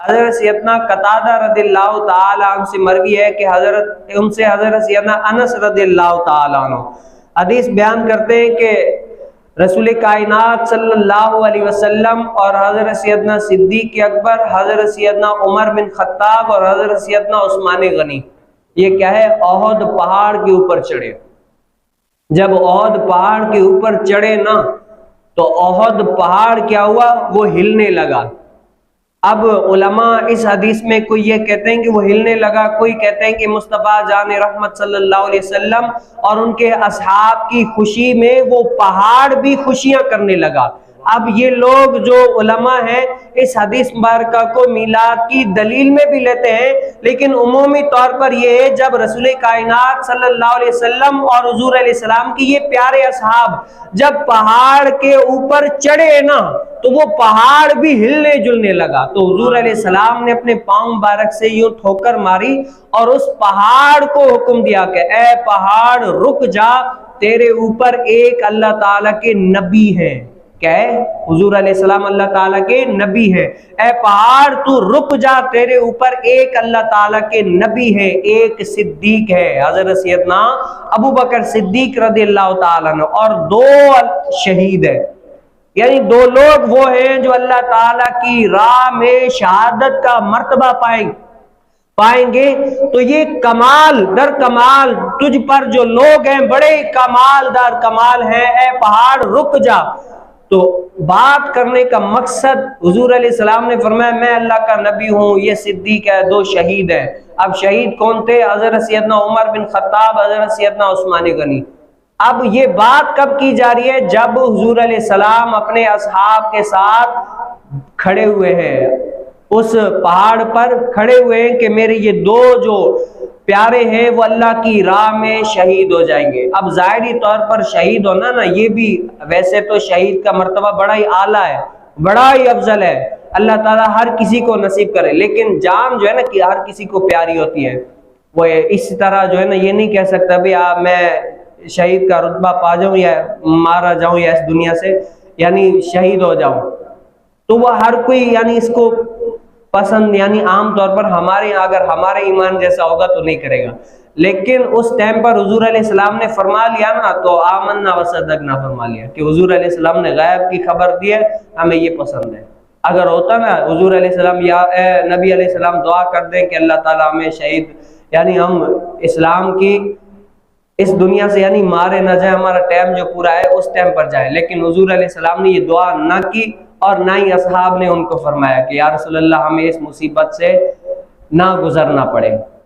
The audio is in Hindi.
हजरत सैयदना कतादा रदियल्लाहु ताला अन्हु से मरवी है कि हजरत सैयदना अनस रदियल्लाहु ताला अन्हु हदीस बयान करते हैं कि रसूल कायनात सल्लल्लाहु अलैहि वसल्लम और हजरत सैयदना सिद्दीक अकबर, हजरत सैयदना उमर बिन खत्ताब और हजरत सैयदना उस्मान गनी, ये क्या है, ओहद पहाड़ के ऊपर चढ़े। जब ओहद पहाड़ के ऊपर चढ़े ना, तो ओहद पहाड़ क्या हुआ, वो हिलने लगा। अब उलमा इस हदीस में कोई ये कहते हैं कि वो हिलने लगा, कोई कहते हैं कि मुस्तफ़ा जान रहमत सल्लल्लाहु अलैहि वसल्लम और उनके असहाब की खुशी में वो पहाड़ भी खुशियां करने लगा। अब ये लोग जो उलमा हैं इस हदीस मुबारका को मीलाद की दलील में भी लेते हैं, लेकिन उमूमी तौर पर ये है जब रसूल कायनात सल्लल्लाहु अलैहि वसल्लम और हुजूर अलैहिस्सलाम की ये प्यारे असहाब जब पहाड़ के ऊपर चढ़े ना, तो वो पहाड़ भी हिलने जुलने लगा। तो हुजूर अलैहिस्सलाम ने अपने पांव मुबारक से यूं ठोकर मारी और उस पहाड़ को हुक्म दिया कि ए पहाड़ रुक जा, तेरे ऊपर एक अल्लाह ताला के नबी है। क्या है, हुजूर अलैहिस्सलाम अल्लाह ताला के नबी है। ए पहाड़ तू रुक जा, तेरे ऊपर एक अल्लाह ताला के नबी है, एक सिद्दीक है, हजरत सैयदना अबू बकर सिद्दीक रदियल्लाहु ताला अन्हु, और 2 शहीद है। यानी 2 लोग वो हैं जो अल्लाह ताला की राह में शहादत का मर्तबा पाएंगे। तो ये कमाल दर कमाल तुझ पर जो लोग हैं बड़े कमाल दर कमाल हैं, ए पहाड़ रुक जा। तो बात करने का मकसद, हुजूर अलैहिस्सलाम ने फरमाया मैं अल्लाह का नबी हूँ, ये सिद्दीक है, 2 शहीद हैं। अब शहीद कौन थे, हजरत सैयदना उमर बिन खत्ताब, हजरत सैयदना उस्मान गनी। अब ये बात कब की जा रही है, जब हुजूर अलैहिस्सलाम अपने असहाब के साथ खड़े हुए हैं, उस पहाड़ पर खड़े हुए हैं कि मेरे ये 2 जो प्यारे हैं वो अल्लाह की राह में शहीद हो जाएंगे। अब जाहिरी तौर पर शहीद होना ना, ये भी वैसे तो शहीद का मर्तबा बड़ा ही आला है, बड़ा ही अफजल है, अल्लाह ताला हर किसी को नसीब करे। लेकिन जान जो है ना कि हर किसी को प्यारी होती है, वो इस तरह जो है ना ये नहीं कह सकता भी मैं शहीद का रुतबा पा जाऊं या मारा जाऊं या इस दुनिया से यानी शहीद हो जाऊं, तो वह हर कोई यानी इसको पसंद यानी आम तौर पर हमारे यहाँ अगर हमारे ईमान जैसा होगा तो नहीं करेगा। लेकिन उस टाइम पर हुजूर अलैहिस्सलाम ने फरमा लिया ना, तो आमन्ना वसद्दक़ना फरमा लिया कि हुजूर अलैहिस्सलाम ने गायब की खबर दी है, हमें ये पसंद है। अगर होता ना हुजूर अलैहिस्सलाम या नबी अलैहिस्सलाम दुआ कर दें कि अल्लाह ताला हमें शहीद यानी हम इस्लाम की इस दुनिया से यानी मारे ना जाए, हमारा टाइम जो पूरा है उस टाइम पर जाए, लेकिन हुजूर अलैहिस्सलाम ने ये दुआ ना की और ना ही असहाब ने उनको फरमाया कि या रसूलल्लाह हमें इस मुसीबत से ना गुजरना पड़े।